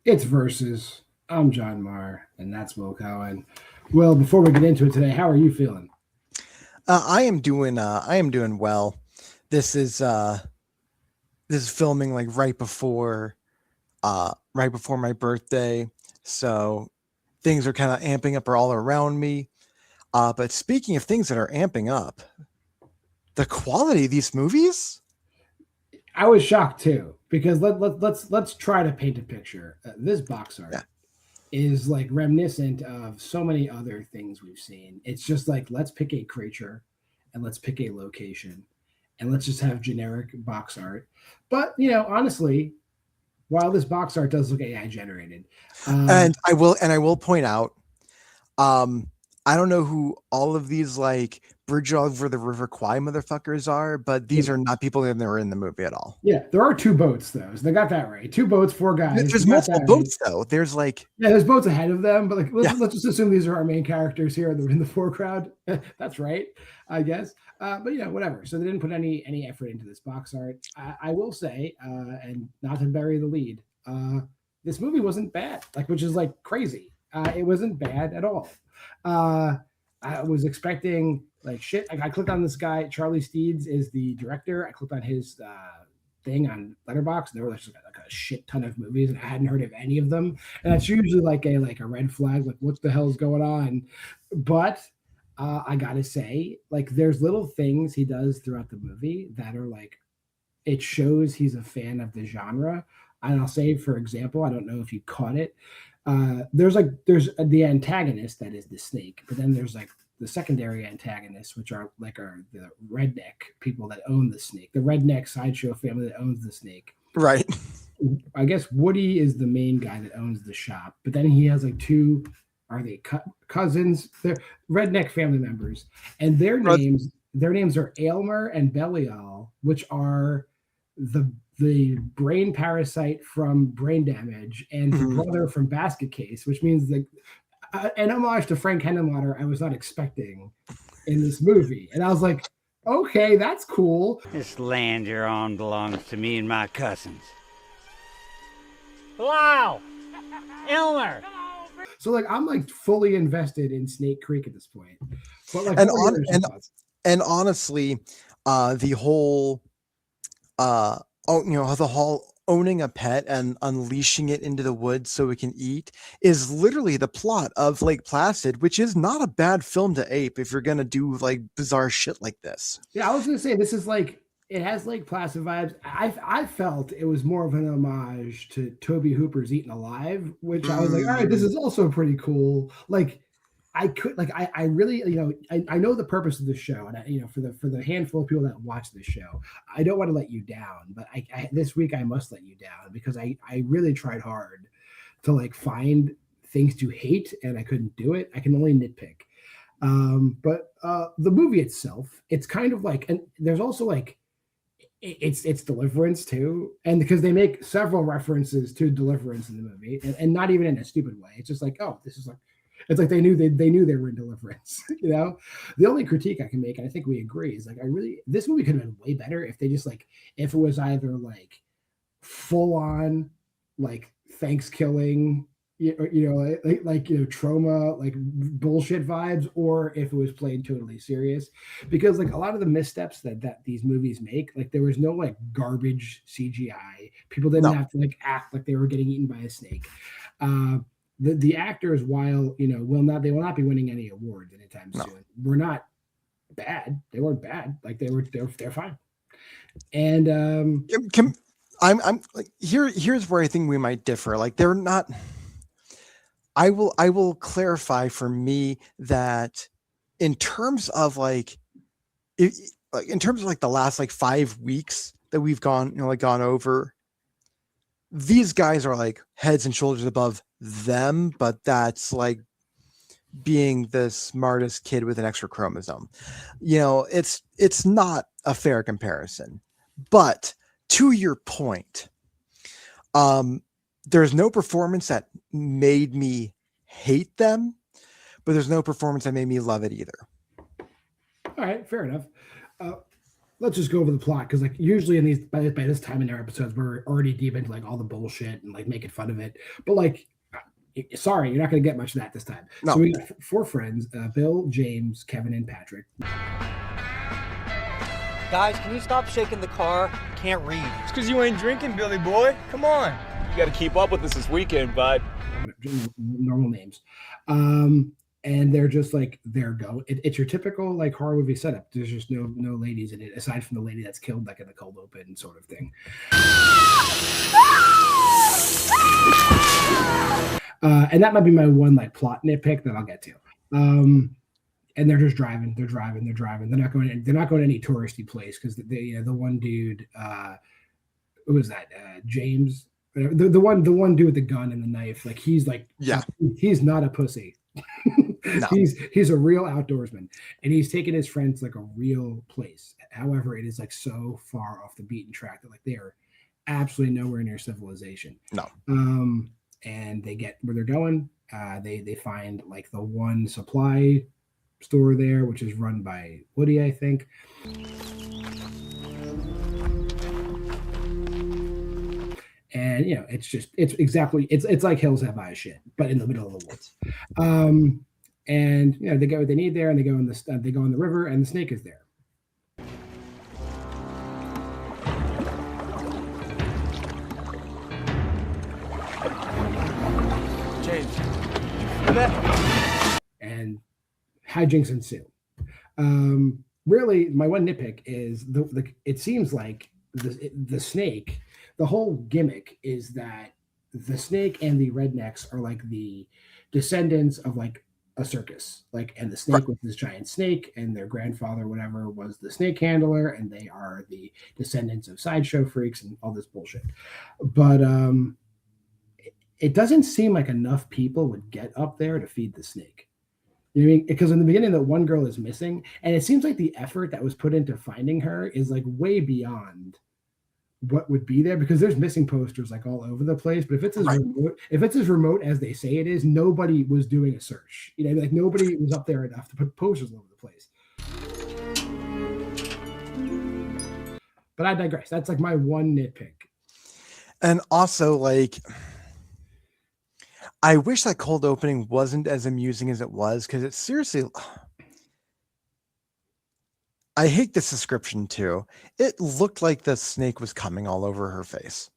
It's Versus. I'm John Maher, and that's Will Cohen. Will, before we get into it today, how are you feeling? I am doing. I am doing well. This is this is filming like right before my birthday, so things are kind of amping up all around me. But speaking of things that are amping up, the quality of these movies. I was shocked too because let's try to paint a picture. This box Yeah, art is like reminiscent of so many other things we've seen. It's just like let's pick a creature and let's pick a location and let's just have generic box art. But honestly, while this box art does look AI generated, uh, and I will point out. Um, I don't know who all of these like bridge over the river Kwai motherfuckers are, but yeah, these are not people that were in the movie at all. yeah, there are two boats though. So they got that right. Two boats, four guys. They There's got multiple that right. boats though. There's like Yeah, there's boats ahead of them, but like let's yeah, let's just assume these are our main characters here in the foreground. That's right, I guess. But whatever. So they didn't put any effort into this box art. I will say, and not to bury the lead, this movie wasn't bad. Like, which is like crazy. It wasn't bad at all. Uh, I was expecting like shit. Like, I clicked on this guy. Charlie Steeds is the director. I clicked on his thing on Letterboxd. There were just like a shit ton of movies, and I hadn't heard of any of them. And that's usually like a red flag. Like, what the hell's going on? But I gotta say, like, there's little things he does throughout the movie that are like it shows he's a fan of the genre. And I'll say, for example, I don't know if you caught it. There's the antagonist that is the snake, but then there's like the secondary antagonists, which are the redneck people that own the snake, the redneck sideshow family that owns the snake. right. I guess Woody is the main guy that owns the shop, but then he has like two, are they cousins? They're redneck family members, and their names are Aylmer and Belial, which are the brain parasite from Brain Damage and the Mhm. brother from Basket Case, which means like an homage to Frank Henenlotter I was not expecting in this movie, and I was like, okay, that's cool. This land you're on belongs to me and my cousins. Wow! Elmer! So like I'm like fully invested in Snake Creek at this point. But like and what are on your and thoughts? and honestly, the whole the whole owning a pet and unleashing it into the woods so it can eat is literally the plot of Lake Placid, which is not a bad film to ape if you're gonna do like bizarre shit like this. Yeah, I was gonna say this is like it has like Placid vibes. I felt it was more of an homage to Toby Hooper's Eaten Alive, which I was like, all right, this Mm, is also pretty cool. Like I really I know the purpose of the show, and for the handful of people that watch this show, I don't want to let you down, but this week I must let you down because I really tried hard to like find things to hate and I couldn't do it. I can only nitpick. But the movie itself, it's kind of like, and there's also like it's Deliverance too, and because they make several references to Deliverance in the movie, and not even in a stupid way. It's just like, oh, this is like, it's like they knew they were in Deliverance. The only critique I can make, and I think we agree, is like I really this movie could have been way better if they just like if it was either like full on like Thanksgiving, trauma, like bullshit vibes, or if it was played totally serious. Because like a lot of the missteps that these movies make, like there was no like garbage CGI. People didn't no, have to like act like they were getting eaten by a snake. Uh, the actors, while will not be winning any awards anytime no. soon. Were not bad. They weren't bad. Like they're fine. And Can, I'm like here's where I think we might differ. Like they're not. I will clarify for me that in terms of like in terms of like the last like 5 weeks that we've gone over, these guys are like heads and shoulders above them, but that's like being the smartest kid with an extra chromosome. It's not a fair comparison. But to your point, um, there's no performance that made me hate them, but there's no performance that made me love it either. all right, fair enough. Uh, let's just go over the plot, because like usually in these by this time in our episodes we're already deep into like all the bullshit and like making fun of it, but like sorry, you're not going to get much of that this time. No. So we got four friends: Bill, James, Kevin, and Patrick. Guys, can you stop shaking the car? Can't read. It's because you ain't drinking, Billy boy. Come on. You got to keep up with us this weekend, bud. Normal names. And they're just like it's your typical like horror movie setup. There's just no ladies in it aside from the lady that's killed like in the cold open sort of thing. And that might be my one like plot nitpick that I'll get to. And they're just driving. They're not going to any touristy place, because the one dude, who was that? James, the one dude with the gun and the knife. Like he's not a pussy. No. He's a real outdoorsman, and he's taking his friends to like a real place. However, it is like so far off the beaten track that like they are absolutely nowhere near civilization. No. And they get where they're going. They find like the one supply store there, which is run by Woody, I think. And it's like Hills Have Eyes shit, but in the middle of the woods. And they get what they need there, and they go in the river, and the snake is there. James. And hijinks ensue. Really, my one nitpick is it seems like the snake. The whole gimmick is that the snake and the rednecks are like the descendants of like a circus, like, and the snake was this giant snake, and their grandfather, whatever, was the snake handler, and they are the descendants of sideshow freaks and all this bullshit. But it doesn't seem like enough people would get up there to feed the snake. You know what I mean? Because in the beginning, that one girl is missing, and it seems like the effort that was put into finding her is like way beyond what would be there, because there's missing posters like all over the place. But if it's as remote as they say it is, nobody was doing a search. Like nobody was up there enough to put posters all over the place. But I digress. That's like my one nitpick. And also, like, I wish that cold opening wasn't as amusing as it was, because it's seriously. I hate this description too. It looked like the snake was coming all over her face.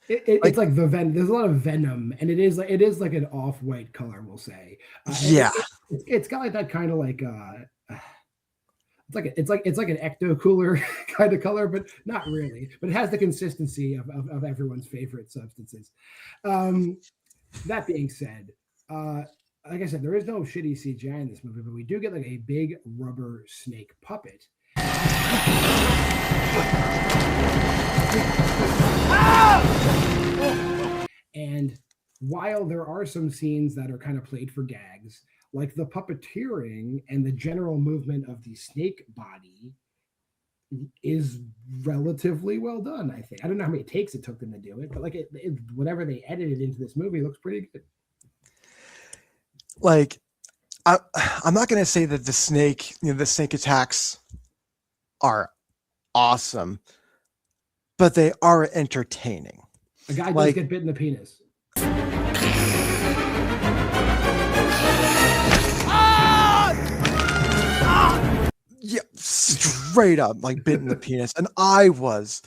It's like the venom. There's a lot of venom, and it is like an off-white color, we'll say. Yeah, it's got like that kind of like it's like an ecto cooler kind of color, but not really. But it has the consistency of everyone's favorite substances. That being said, like I said, there is no shitty CGI in this movie, but we do get like a big rubber snake puppet. And while there are some scenes that are kind of played for gags, like the puppeteering and the general movement of the snake body is relatively well done, I think. I don't know how many takes it took them to do it, but like whatever they edited into this movie looks pretty good. Like, I'm not going to say that the snake attacks are awesome, but they are entertaining. The guy does get bit in the penis. Yeah, straight up, like bit in the penis. And I was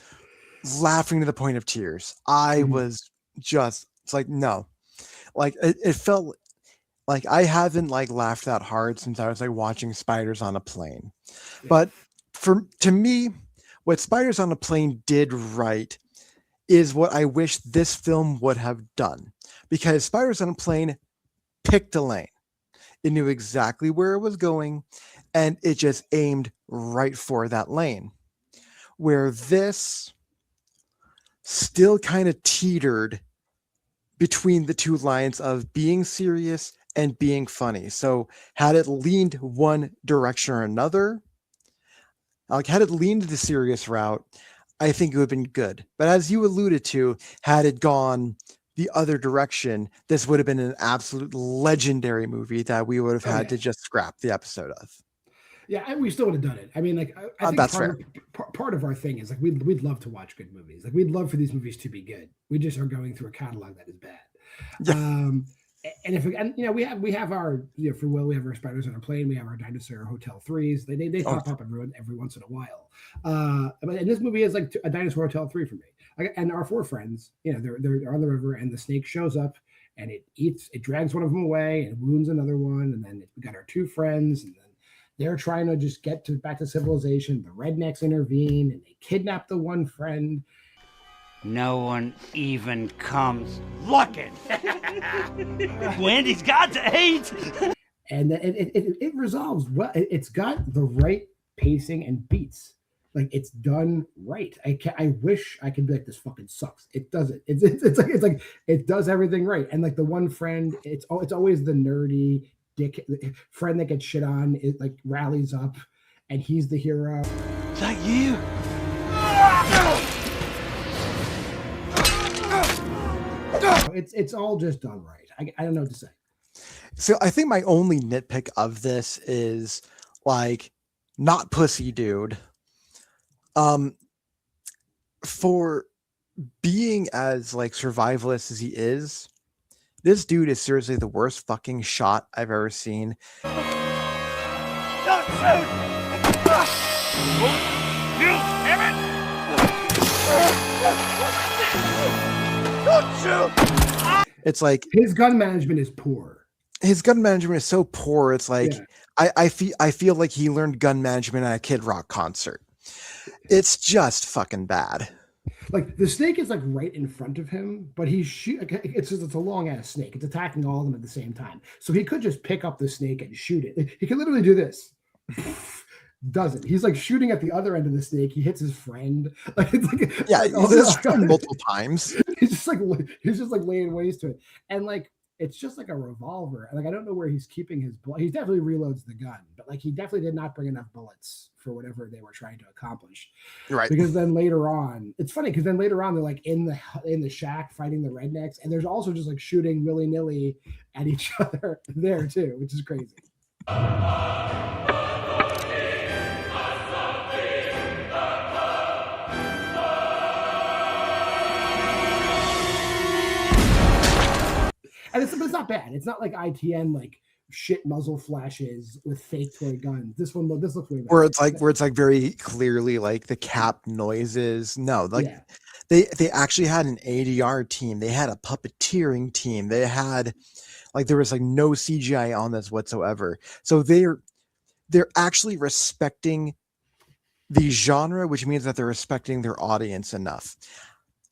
laughing to the point of tears. I was just, it's like, no. Like, it felt like I haven't like laughed that hard since I was like watching Spiders on a Plane. Yeah. But to me, what Spiders on a Plane did right is what I wish this film would have done. Because Spiders on a Plane picked a lane. It knew exactly where it was going, and it just aimed right for that lane. Where this still kind of teetered between the two lines of being serious and being funny. So had it leaned one direction or another, like had it leaned the serious route, I think it would have been good. But as you alluded to, had it gone the other direction, this would have been an absolute legendary movie that we would have had to just scrap the episode of. Yeah, and we still would have done it. I mean, like, I think That's part of our thing is like we'd love to watch good movies. Like, we'd love for these movies to be good. We just are going through a catalog that is bad. Yeah. And if we have our for Will, we have our Spiders on a Plane. We have our Dinosaur Hotel 3s. They pop up every once in a while. And this movie is like a Dinosaur Hotel 3 for me. Like, and our four friends, they're on the river, and the snake shows up, and it drags one of them away and wounds another one, and then we got our two friends, and then they're trying to just get back to civilization. The rednecks intervene, and they kidnap the one friend. No one even comes looking. Wendy's got to eat. And it resolves well. It's got the right pacing and beats. Like, it's done right. I wish I could be like, this fucking sucks. It doesn't. It's like it does everything right. And like the one friend, it's always the nerdy dick friend that gets shit on. It like rallies up, and he's the hero. Is that you? It's all just done right. I don't know what to say. So I think my only nitpick of this is like, not pussy dude. For being as like survivalist as he is, this dude is seriously the worst fucking shot I've ever seen. Don't shoot! You damn it! Don't shoot! It's like His gun management is poor. His gun management is so poor. It's like I feel like he learned gun management at a Kid Rock concert. It's just fucking bad. Like, the snake is like right in front of him, but it's a long ass snake. It's attacking all of them at the same time. So he could just pick up the snake and shoot it. Like, he could literally do this. Doesn't. He's like shooting at the other end of the snake. He hits his friend. Like, it's like, he's shooting multiple times. He's just like laying waste to it. And like, it's just like a revolver. And like, I don't know where he's keeping his bullet. He definitely reloads the gun, but like, he definitely did not bring enough bullets for whatever they were trying to accomplish. Right. Because then later on, it's funny because then later on they're like in the shack fighting the rednecks, and there's also just like shooting willy-nilly at each other there too, which is crazy. And it's not bad. It's not like ITN like shit muzzle flashes with fake toy guns. This looks way better. Where it's like very clearly like the cap noises. No, like they actually had an ADR team. They had a puppeteering team. They had like, there was like no CGI on this whatsoever. So they're actually respecting the genre, which means that they're respecting their audience enough.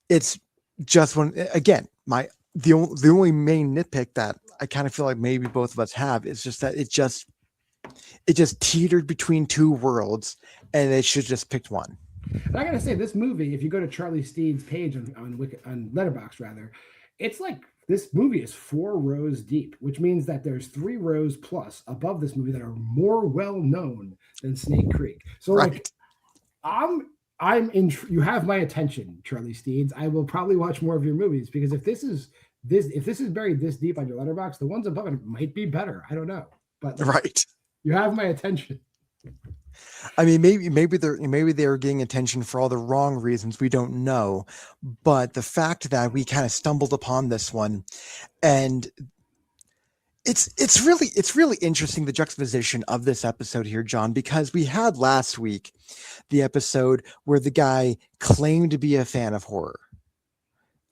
It's just the only main nitpick that I kind of feel like maybe both of us have is just that it just teetered between two worlds, and they should just picked one. But I gotta say, this movie, if you go to Charlie Steed's page on Letterboxd rather, it's like, this movie is 4 rows deep, which means that there's 3 rows plus above this movie that are more well known than Snake Creek. So like, I'm in. You have my attention, Charlie Steeds. I will probably watch more of your movies, because if this is buried this deep on your Letterboxd, the ones above it might be better. I don't know, but you have my attention. I mean, maybe they're getting attention for all the wrong reasons. We don't know, but the fact that we kind of stumbled upon this one, and it's really interesting, the juxtaposition of this episode here, John, because we had last week the episode where the guy claimed to be a fan of horror,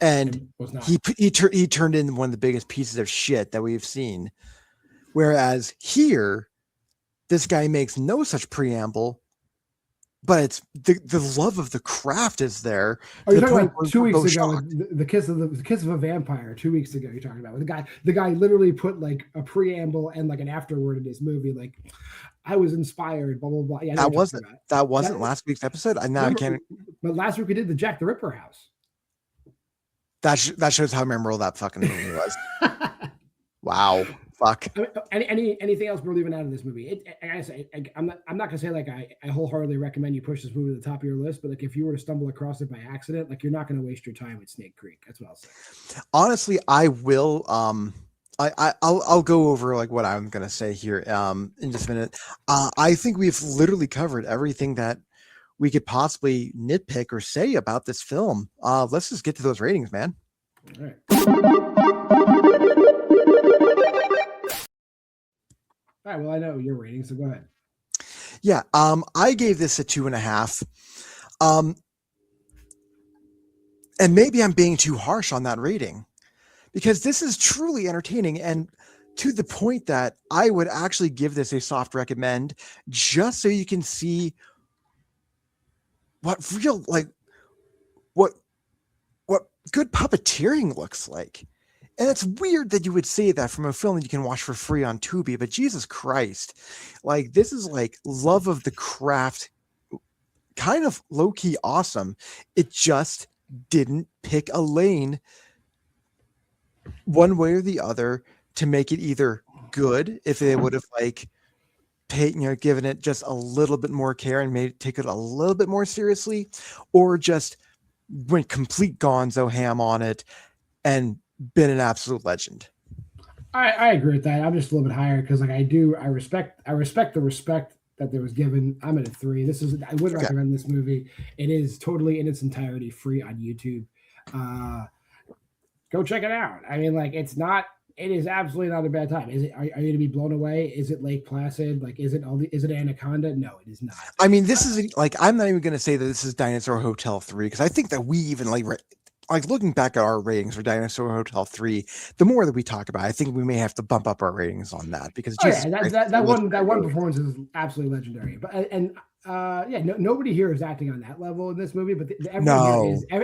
and he turned in one of the biggest pieces of shit that we've seen. Whereas here, this guy makes no such preamble, but it's the love of the craft is there. Oh, you're talking about 2 weeks ago, the kiss of a vampire. 2 weeks ago, you're talking about the guy literally put like a preamble and like an afterword in his movie, like, I was inspired, blah blah blah. Yeah, that wasn't last week's episode. I can't. But last week we did the Jack the Ripper house. That shows how memorable that fucking movie was. Wow. Fuck. Anything else we're leaving out of this movie? I'm not gonna say like I wholeheartedly recommend you push this movie to the top of your list, but like, if you were to stumble across it by accident, like, you're not gonna waste your time with Snake Creek. That's what I'll say. Honestly, I will I'll go over like what I'm gonna say here in just a minute. I think we've literally covered everything that we could possibly nitpick or say about this film. Let's just get to those ratings, man. All right. All right. Well, I know your rating, so go ahead. Yeah. I gave this a 2.5. And maybe I'm being too harsh on that rating, because this is truly entertaining, and to the point that I would actually give this a soft recommend, just so you can see what good puppeteering looks like. And it's weird that you would say that from a film that you can watch for free on Tubi, but Jesus Christ, like this is like love of the craft, kind of low-key awesome. It just didn't pick a lane one way or the other to make it either good, if they would have like paid, given it just a little bit more care and made it take it a little bit more seriously, or just went complete gonzo ham on it and been an absolute legend. I agree with that. I'm just a little bit higher because like I respect the respect that there was given. I'm at a 3. I would recommend this movie. It is totally in its entirety free on YouTube. Go check it out. I mean, like it is absolutely not a bad time. Is it? Are you going to be blown away? Is it Lake Placid? Like, is it Anaconda? No, it is not. I mean, this is like, I'm not even going to say that this is Dinosaur Hotel 3, because I think that we even like looking back at our ratings for Dinosaur Hotel 3, the more that we talk about it, I think we may have to bump up our ratings on that, because that one performance is absolutely legendary. But nobody here is acting on that level in this movie, but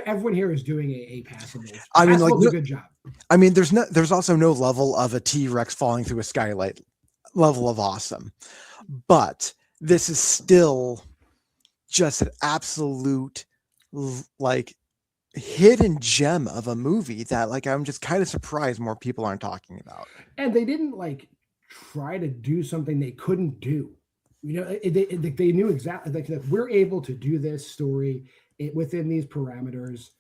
everyone here is doing a passable. I mean, like a good job. I mean, there's also no level of a T-Rex falling through a skylight level of awesome, but this is still just an absolute like hidden gem of a movie that like I'm just kind of surprised more people aren't talking about. And they didn't like try to do something they couldn't do. They knew exactly like we're able to do this story within these parameters,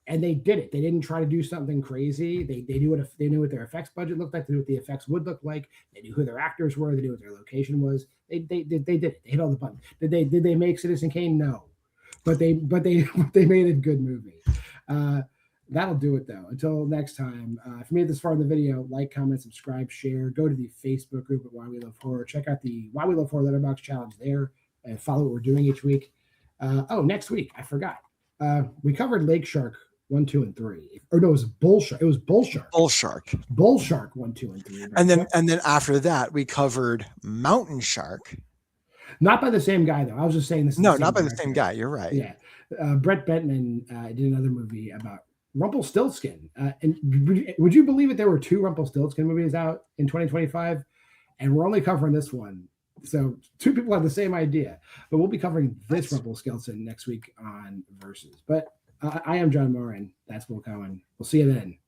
and they did it. They didn't try to do something crazy. They knew what their effects budget looked like. They knew what the effects would look like. They knew who their actors were. They knew what their location was. They did it. They hit all the buttons. Did they make Citizen Kane? No. But they made a good movie. That'll do it though. Until next time. If you made this far in the video, like, comment, subscribe, share. Go to the Facebook group at Why We Love Horror. Check out the Why We Love Horror Letterboxd challenge there, and follow what we're doing each week. Next week I forgot. We covered Lake Shark 1, 2, and 3. Or no, it was Bull Shark. It was Bull Shark. Bull Shark. Bull Shark 1, 2, and 3. And then after that, we covered Mountain Shark. Not by the same guy though. I was just saying this. No, not by the same guy. You're right. Yeah. Brett Bentman did another movie about Rumpelstiltskin. And would you believe it? There were 2 Rumpelstiltskin movies out in 2025, and we're only covering this one. So 2 people have the same idea, but we'll be covering this Rumpelstiltskin next week on Versus. But I am JWMaher, and that's Will Cohen. We'll see you then.